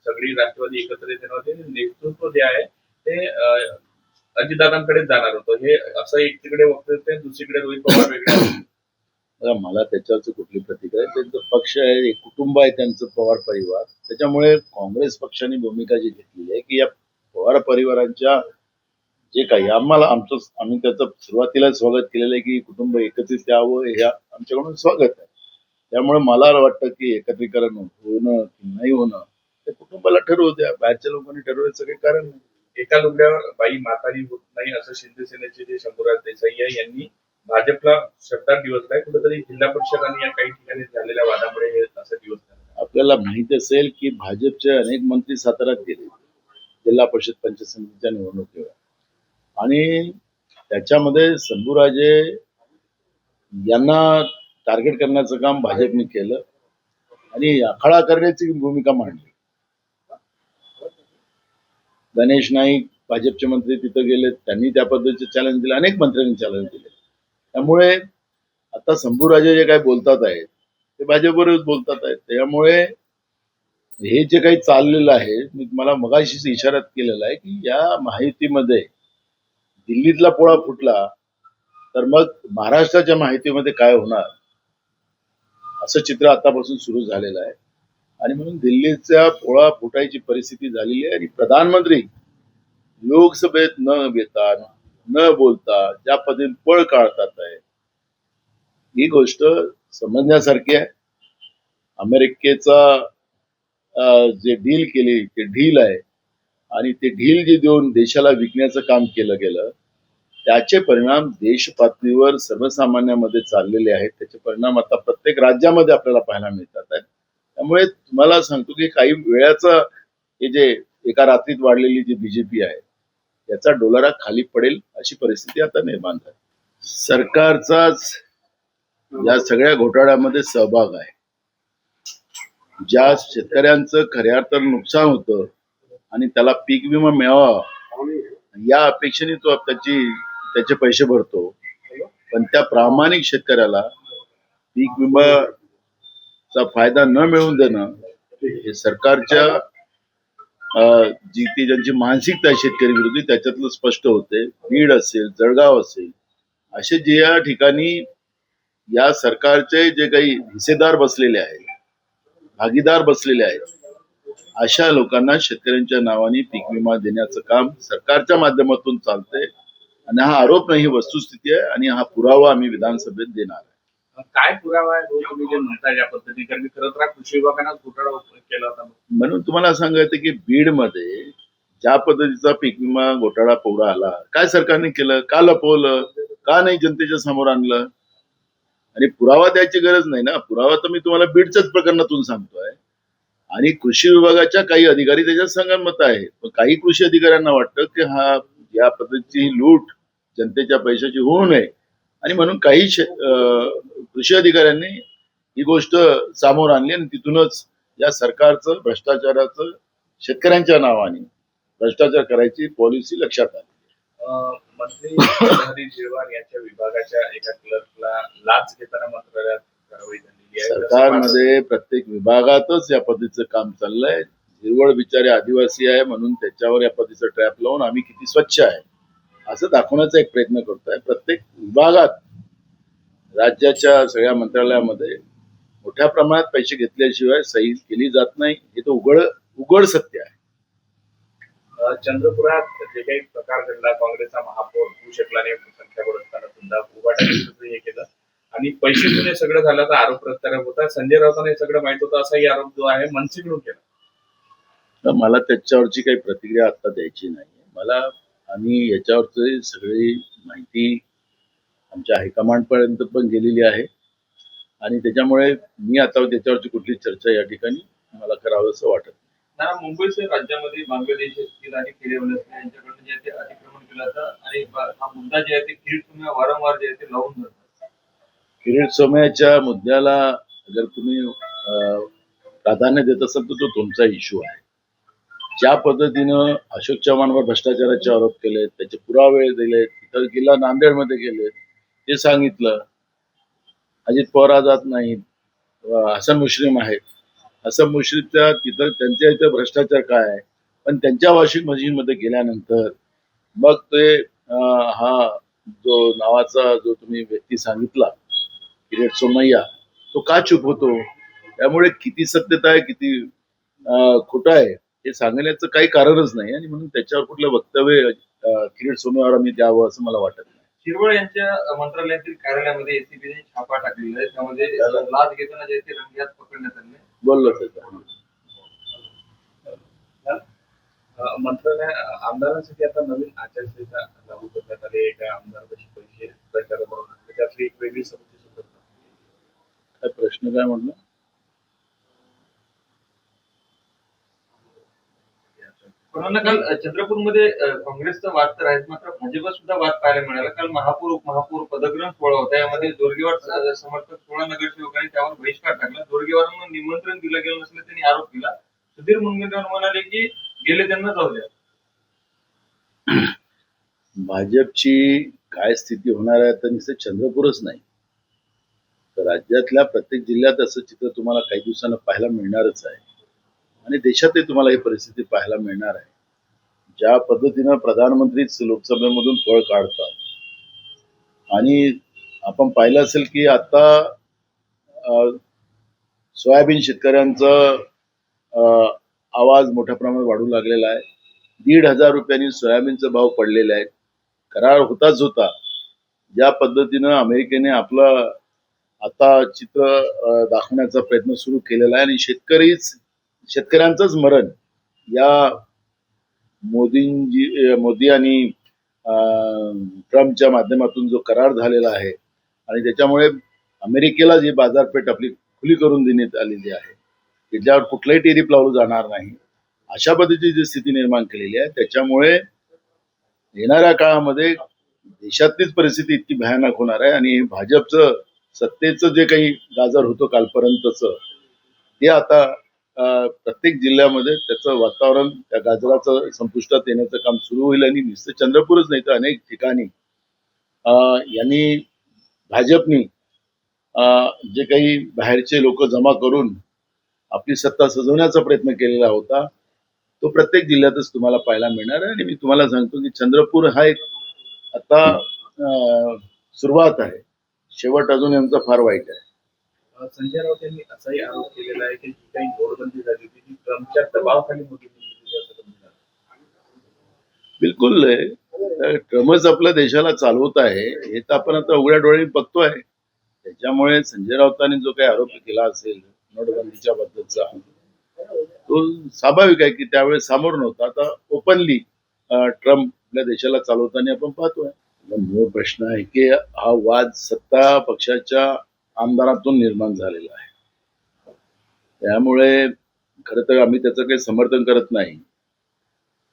सगळी राष्ट्रवादी एकत्रित येणार होते. नेतृत्व जे आहे ते अजितदादांकडेच जाणार होतं. हे असं एकीकडे वक्तव्य, दुसरीकडे रोहित पवार वेगळे. मला त्याच्यावरच कुठली प्रतिक्रिया, त्यांचा पक्ष आहे, एक कुटुंब आहे त्यांचं पवार परिवार. त्याच्यामुळे काँग्रेस पक्षाने भूमिका जी घेतलेली आहे की या पवार परिवारांच्या जे काही आम्ही त्याचं सुरुवातीला स्वागत केलेलं आहे की कुटुंब एकत्रित यावं, हे आमच्याकडून स्वागत आहे. त्यामुळे मला वाटतं की एकत्रीकरण होणं की नाही होणं ते कुटुंबाला ठरवू द्या, बाहेरच्या लोकांनी ठरवायचं काही कारण नाही. एका लुगड्यावर बाई म्हातारी होत नाही असं शिंदे सेनेचे जे शंभूराज देसाई आहे यांनी भाजपला शब्दात दिवसलाय. कुठेतरी जिल्हा परिषद आणि या काही ठिकाणी झालेल्या वादामुळे हे असं दिवस आपल्याला माहिती असेल की भाजपचे अनेक मंत्री साताऱ्यात गेले जिल्हा परिषद पंचायत समितीच्या निवडणुकीवर, आणि त्याच्यामध्ये शंभूराजे यांना टार्गेट करण्याचं काम भाजपने केलं आणि आखाडा करण्याची भूमिका मांडली. गणेश नाईक भाजपचे मंत्री तिथे गेले, त्यांनी त्या पद्धतीचे चॅलेंज दिले, अनेक मंत्र्यांनी चॅलेंज दिले. त्यामुळे आता शंभूराजे जे काही बोलतात आहेत ते भाजपवरच बोलतात आहेत. त्यामुळे हे जे काही चाललेलं आहे, मी तुम्हाला मगाशीच इशारात केलेला आहे की या महायुतीमध्ये दिल्लीतला पोळा फुटला तर मग महाराष्ट्राच्या माहितीमध्ये काय होणार असं चित्र आतापासून सुरू झालेलं आहे. आणि म्हणून दिल्लीचा पोळा फुटायची परिस्थिती झालेली आहे आणि प्रधानमंत्री लोकसभेत न येता न बोलता ज्या पद्धतीने पळ काढतात आहे ही गोष्ट समजण्यासारखी आहे. अमेरिकेचा जे डील केली ते ढील आहे आणि ते ढील जे देऊन देशाला विकण्याचं काम केलं गेलं त्याचे परिणाम देश पातळीवर सर्वसामान्यामध्ये चाललेले आहेत. त्याचे परिणाम आता प्रत्येक राज्यामध्ये आपल्याला पाहायला मिळतात आहेत. त्यामुळे तुम्हाला सांगतो की काही वेळाचं हे जे एका रात्रीत वाढलेली जी बीजेपी आहे याचा डोलारा खाली पडेल अशी परिस्थिती आता निर्माण झाली. सरकारचाच या सगळ्या घोटाळ्यामध्ये सहभाग आहे. ज्या शेतकऱ्यांचं खऱ्या अर्थानं नुकसान होतं आणि त्याला पीक विमा मिळावा या अपेक्षेने तो त्याचे पैसे भरतो, पण त्या प्रामाणिक शेतकऱ्याला पीक विमाचा फायदा न मिळवून देणं हे सरकारच्या जी ज्यांची मानसिकता आहे शेतकरी विरोधी त्याच्यातलं स्पष्ट होते. बीड असेल, जळगाव असेल, असे जे या ठिकाणी या सरकारचे जे काही हिस्सेदार बसलेले आहेत, भागीदार बसलेले आहेत, अशा लोकांना शेतकऱ्यांच्या नावाने पीक विमा देण्याचं काम सरकारच्या माध्यमातून चालतंय. आणि हा आरोप नाही, वस्तुस्थिती आहे आणि हा पुरावा आम्ही विधानसभेत देणार आहे. काय पुरावा आहे तुम्ही जे म्हणताय या पद्धतीने? कारण खरं तर कृषी विभागानं घोटाळा केला होता. म्हणून तुम्हाला सांगायचं की बीडमध्ये ज्या पद्धतीचा पीक विमा घोटाळा पुढे आला, काय सरकारने केलं, का लपवलं, का नाही जनतेच्या समोर आणलं? आणि पुरावा द्यायची गरज नाही ना. पुरावा तर मी तुम्हाला बीडच्याच प्रकरणातून सांगतोय. आणि कृषी विभागाच्या काही अधिकारी त्याच्यात संगनमत आहे, पण काही कृषी अधिकाऱ्यांना वाटतं की हा या पद्धतीची लूट जनतेच्या पैशाची होऊ नये आणि म्हणून काही कृषी अधिकाऱ्यांनी ही गोष्ट समोर आणली आणि तिथूनच या सरकारचं भ्रष्टाचाराचं शेतकऱ्यांच्या नावाने भ्रष्टाचार करायची पॉलिसी लक्षात आली. मंत्री हरी झिरवाळ यांच्या विभागाच्या एका क्लर्कला लाच घेताना मंत्रालयात कारवाई झालेली आहे. सरकारमध्ये प्रत्येक विभागातच या पद्धतीचं काम चाललंय. झिरवळ बिचारे आदिवासी आहे म्हणून त्याच्यावर या पद्धतीचं ट्रॅप लावून आम्ही किती स्वच्छ आहे असं दाखवण्याचा एक प्रयत्न करतोय. प्रत्येक विभागात राज्याच्या सगळ्या मंत्रालयामध्ये मोठ्या प्रमाणात पैसे घेतल्याशिवाय सही केली जात नाही, हे तर उघड सत्य आहे. चंद्रपुरात जे काही प्रकार घडला, काँग्रेसचा महापौर होऊ शकला नाही, संख्याबळ असताना सुद्धा उभाटाने हे केलं आणि पैसे घेऊन सगळं झालं तर आरोप प्रत्यारोप होता. संजय राऊतांना हे सगळं माहित होतं असाही आरोप जो आहे मनसेकडून केला. मला त्याच्यावरची काही प्रतिक्रिया आता द्यायची नाही. आम्ही याच्यावरची सगळी माहिती आमच्या हायकमांड पर्यंत पण गेलेली आहे आणि त्याच्यामुळे मी आता त्याच्यावरची कुठली चर्चा या ठिकाणी मला करावं असं वाटत नाही. मुंबईच्या राज्यामध्ये बांगलादेश असतील आणि किरेवले असतील यांच्याकडून जे ते अतिक्रमण केलं जातं आणि हा मुद्दा जे आहे ते किरीट सोमय्या वारंवार जे आहे ते लावून धरतात. किरीट सोमय्याच्या मुद्द्याला जर तुम्ही प्राधान्य देत असाल तर तो तुमचा इश्यू आहे. ज्या पद्धतीनं अशोक चव्हाणवर भ्रष्टाचाराचे आरोप केले, त्याचे पुरावे दिले, तिथं किल्ला नांदेडमध्ये गेले ते सांगितलं. अजित पवार जात नाहीत, हसन मुश्रीफ आहेत, असं मुश्रीफच्या तिथं त्यांच्या इथं भ्रष्टाचार काय आहे, पण त्यांच्या वॉशिंग मशीनमध्ये गेल्यानंतर मग ते हा जो नावाचा जो तुम्ही व्यक्ती सांगितला किरीट सोमय्या, तो का चूप होतो? त्यामुळे किती सत्यता आहे, किती खोटं आहे हे सांगण्याचं काही कारणच नाही, आणि म्हणून त्याच्यावर कुठलं वक्तव्य किरीट सोमय्यावर आम्ही द्यावं असं मला वाटत नाही. शिरवळ यांच्या मंत्रालयातील कार्यालयामध्ये एसीबीने छापा टाकलेला आहे. त्यामध्ये लाच घेताना जे ते रंगेहात पकडण्यात आले. बोललो त्याचं. मंत्रालय आमदारांसाठी आता नवीन आचारसंहिता लागू करण्यात आली. एका आमदारापाशी पैसे प्रचाराबरोबर त्यातली एक वेगळी समिती सुद्धा काय प्रश्न काय म्हटलं? कोणाला काल चंद्रपूरमध्ये काँग्रेसचा वाद तर आहे, मात्र भाजप सुद्धा वाद पाहायला मिळाला. काल महापौर उपमहापौर पदग्रहण सोहळा होता. यामध्ये जोरगेवार समर्थक 16 नगरसेवकांनी त्यावर बहिष्कार टाकला. जोरगेवारांना निमंत्रण दिलं गेलं नसल्याचा त्यांनी आरोप केला. सुधीर मुनगंटीवार म्हणाले की गेले त्यांना जाऊ द्या. भाजपची काय स्थिती होणार आहे तर नुसतं चंद्रपूरच नाही, तर राज्यातल्या प्रत्येक जिल्ह्यात असं चित्र तुम्हाला काही दिवसांना पाहायला मिळणारच आहे, आणि देशातही तुम्हाला ही परिस्थिती पाहायला मिळणार आहे. ज्या पद्धतीनं प्रधानमंत्रीच लोकसभेमधून पळ काढतात, आणि आपण पाहिलं असेल की आता सोयाबीन शेतकऱ्यांचा आवाज मोठ्या प्रमाणात वाढू लागलेला आहे. 1,500 रुपयांनी सोयाबीनचा भाव पडलेला आहे. करार होताच होता. ज्या पद्धतीनं अमेरिकेने आपलं आता चित्र दाखवण्याचा प्रयत्न सुरू केलेला आहे, आणि शेतकऱ्यांचंच मरण या मोदी आणि ट्रम्पच्या माध्यमातून जो करार झालेला आहे, आणि त्याच्यामुळे अमेरिकेला जी बाजारपेठ आपली खुली करून देण्यात आलेली आहे, त्याच्यावर कुठलाही टेरिफ लावलं जाणार नाही, अशा पद्धतीची जी स्थिती निर्माण केलेली आहे, त्याच्यामुळे येणाऱ्या काळामध्ये देशातलीच परिस्थिती इतकी भयानक होणार आहे, आणि भाजपचं सत्तेचं जे काही गाजर होतं कालपर्यंतच, ते आता प्रत्येक जिल्ह्यामध्ये त्याचं वातावरण त्या गाजराचं संपुष्टात येण्याचं काम सुरू होईल. आणि नुसतं चंद्रपूरच नाही तर अनेक ठिकाणी यांनी भाजपनी जे काही बाहेरचे लोक जमा करून आपली सत्ता सजवण्याचा प्रयत्न केलेला होता, तो प्रत्येक जिल्ह्यातच तुम्हाला पाहायला मिळणार आहे. आणि मी तुम्हाला सांगतो की चंद्रपूर हा एक आता सुरुवात आहे, शेवट अजून यांचा फार वाईट आहे. संजय राऊत यांनी असाही आरोप केलेला आहे की जी काही नोटबंदी झाली होती ती ट्रम्पच्या दबावाखाली होती. बिलकुल आहे. ट्रम्पच आपल्या देशाला चालवत आहे हे तर आपण आता उघड्या डोळ्यांनी बघतोय. त्याच्यामुळे संजय राऊतांनी जो काही आरोप केला असेल नोटबंदीच्या बद्दलचा, तो स्वाभाविक आहे की त्यावेळेस सामोर नव्हता. आता ओपनली ट्रम्प आपल्या देशाला चालवताना आपण पाहतोय. मूळ प्रश्न आहे की हा वाद सत्ता पक्षाच्या आमदारातून निर्माण झालेला आहे. त्यामुळे खरं तर आम्ही त्याचं काही समर्थन करत नाही,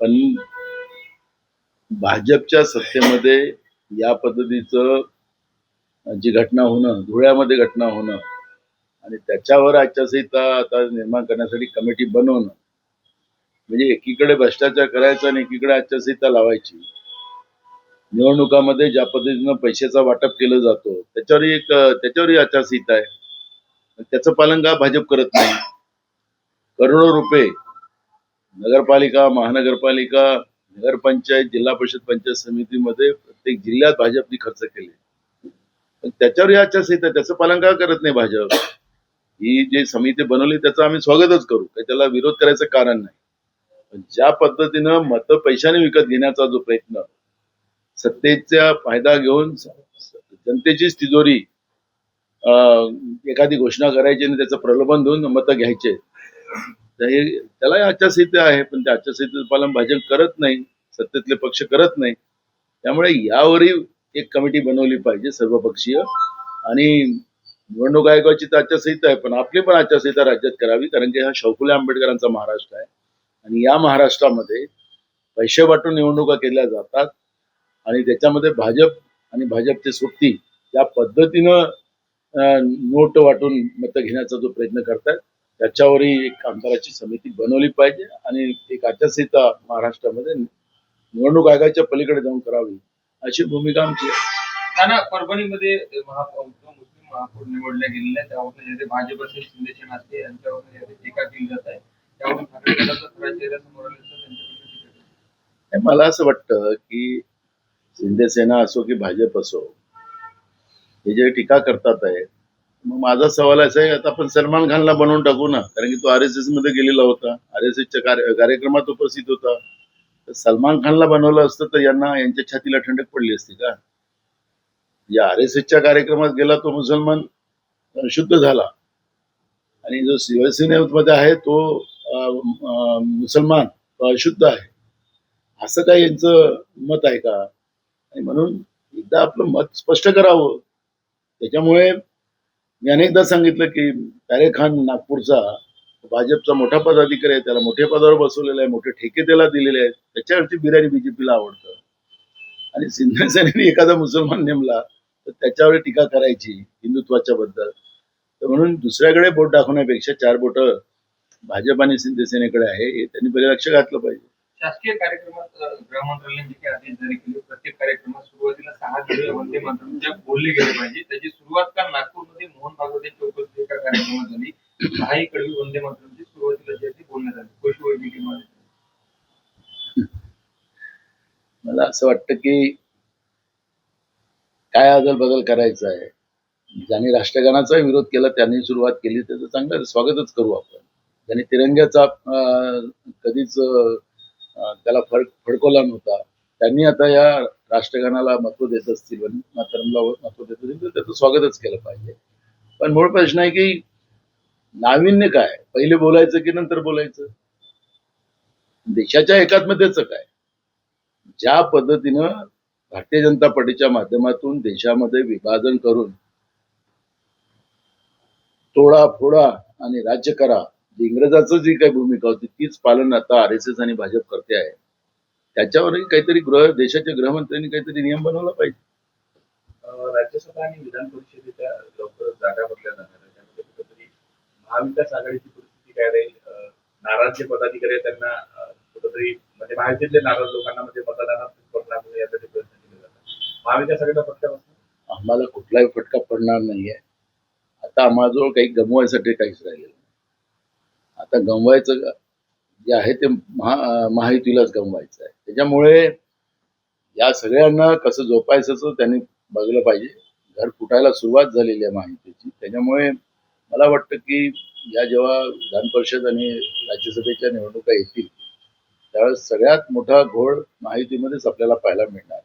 पण भाजपच्या सत्तेमध्ये या पद्धतीचं जी घटना होणं, धुळ्यामध्ये घटना होणं, आणि त्याच्यावर आचारसंहिता आता निर्माण करण्यासाठी कमिटी बनवणं, म्हणजे एकीकडे भ्रष्टाचार करायचा आणि एकीकडे आचारसंहिता लावायची. निवडणुकामध्ये ज्या पद्धतीनं पैशाचा वाटप केलं जातो त्याच्यावरही आचारसंहिता आहे, त्याचं पालन का भाजप करत नाही? करोडो रुपये नगरपालिका, महानगरपालिका, नगरपंचायत, जिल्हा परिषद पंचायत समितीमध्ये प्रत्येक जिल्ह्यात भाजपने खर्च केले, पण त्याच्यावरही आचारसंहिता, त्याचं पालन का करत नाही भाजप? ही जी समिती बनवली त्याचं आम्ही स्वागतच करू, काही त्याला विरोध करायचं कारण नाही. पण ज्या पद्धतीनं मतं पैशाने विकत घेण्याचा जो प्रयत्न, सत्तेचा फायदा घेऊन जनतेचीच तिजोरी एखादी घोषणा करायची आणि त्याचं प्रलोभन देऊन मतं घ्यायचे, त्याला आचारसंहिता आहे, पण त्या आचारसंहितेचं पालन भाजप करत नाही, सत्तेतले पक्ष करत नाही. त्यामुळे यावरही एक कमिटी बनवली पाहिजे सर्वपक्षीय, आणि निवडणूक आयोगाची तर आचारसंहिता आहे, पण आपली पण आचारसंहिता राज्यात करावी, कारण की हा शाहू आंबेडकरांचा महाराष्ट्र आहे, आणि या महाराष्ट्रामध्ये पैसे वाटून निवडणुका केल्या जातात, आणि त्याच्यामध्ये भाजप आणि भाजपचे सोबती या पद्धतीनं नोट वाटून मतं घेण्याचा जो प्रयत्न करतात, त्याच्यावरही एक आमदाराची समिती बनवली पाहिजे, आणि एक आचारसंहिता महाराष्ट्रामध्ये निवडणूक आयोगाच्या पलीकडे जाऊन करावी, अशी भूमिका आमची आहे. परभणीमध्ये मुस्लिम महापौर निवडल्या गेलेल्या आहेत, त्यावरून जे भाजप असेल शिंदे सेना असते यांच्यावर जे टीका केली जात आहे त्यावरून ठाकरे गटाचा खरा चेहरा समोर आल्याचं त्यांच्याकडून टीका केली. आणि मला असं वाटतं की शिंदे सेना असो की भाजप असो, हे जे टीका करतात आहे, मग माझा सवाल असा आहे, आता आपण सलमान खानला बनवून टाकू ना, कारण की तो RSS मध्ये गेलेला होता, RSSच्या कार्यक्रमात उपस्थित होता. तर सलमान खानला बनवलं असतं तर यांच्या छातीला ठंडक पडली असती का? या RSSच्या कार्यक्रमात गेला तो मुसलमान शुद्ध झाला, आणि जो शिवसेनेमध्ये आहे तो मुसलमान तो अशुद्ध आहे, असं काय यांचं मत आहे का? आणि म्हणून एकदा आपलं मत स्पष्ट करावं. त्याच्यामुळे मी अनेकदा सांगितलं की तारे खान नागपूरचा भाजपचा मोठा पदाधिकारी आहे, त्याला मोठ्या पदावर बसवलेला आहे, मोठे ठेके त्याला दिलेले आहेत, त्याच्यावरती बिर्याणी बीजेपीला आवडतं. आणि शिंदे सेनेने एखादा मुसलमान नेमला तर त्याच्यावर टीका करायची हिंदुत्वाच्या बद्दल. तर म्हणून दुसऱ्याकडे बोट दाखवण्यापेक्षा 4 बोट भाजप आणि शिंदे सेनेकडे आहे, हे त्यांनी पहिले लक्ष घातलं पाहिजे. शासकीय कार्यक्रमात गृह मंत्रालयाने जे काही आदेश जारी केले, प्रत्येक कार्यक्रमात सुरुवातीला 6 दिवस वंदे मातरम जे बोलले गेले पाहिजे, त्याची सुरुवात काल नागपूरमध्ये मोहन भागवत यांच्या उपस्थितीत एका कार्यक्रमात झाली. 6 कडवी वंदे मातरमची सुरुवातीला जे आहे ते बोलण्यात आली पशुवैद्यकीय. मला असं वाटतं की काय अदल बदल करायचा आहे. ज्यांनी राष्ट्रगानाचा विरोध केला त्यांनी सुरुवात केली, त्याचं चांगलं स्वागतच करू आपण. ज्यांनी तिरंग्याचा कधीच त्याला फडकवला नव्हता, त्यांनी आता या राष्ट्रगानाला महत्व देत असतील, मातरमला महत्व देत असतील, तर त्याचं स्वागतच केलं पाहिजे. पण मूळ प्रश्न आहे की नाविन्य काय, पहिले बोलायचं की नंतर बोलायचं? देशाच्या एकात्मतेचं काय? ज्या पद्धतीनं भारतीय जनता पार्टीच्या माध्यमातून देशामध्ये विभाजन करून तोडा फोडा आणि राज्य करा, जी इंग्रजाचं जी काही भूमिका होती तीच पालन आता RSS आणि भाजप करते आहे. त्याच्यावरही काहीतरी देशाच्या गृहमंत्र्यांनी काहीतरी नियम बनवला पाहिजे. राज्यसभा आणि विधान परिषदेच्या लवकरच जागा भरल्या जाणार आहेत. त्यामध्ये कुठेतरी महाविकास आघाडीची परिस्थिती काय राहील? नाराज जे पदाधिकारी आहेत त्यांना कुठेतरी म्हणजे महायुतीतले नाराज लोकांना म्हणजे मतदानात परिणाम होईल यासाठी प्रयत्न केले जातात. महाविकास आघाडीला फटका बसणार? आम्हाला कुठलाही फटका पडणार नाहीये. आता आम्हाजवळ काही गमवायसाठी काहीच राहिलेलं नाही. आता गमवायचं जे आहे ते महायुतीलाच गमवायचं आहे. त्याच्यामुळे या सगळ्यांना कसं जोपासायचं त्यांनी बघलं पाहिजे. घर फुटायला सुरुवात झालेली आहे महायुतीची. त्याच्यामुळे मला वाटतं की या जेव्हा विधान परिषद आणि राज्यसभेच्या निवडणुका येतील त्यावेळेस सगळ्यात मोठा घोळ महायुतीमध्येच आपल्याला पाहायला मिळणार.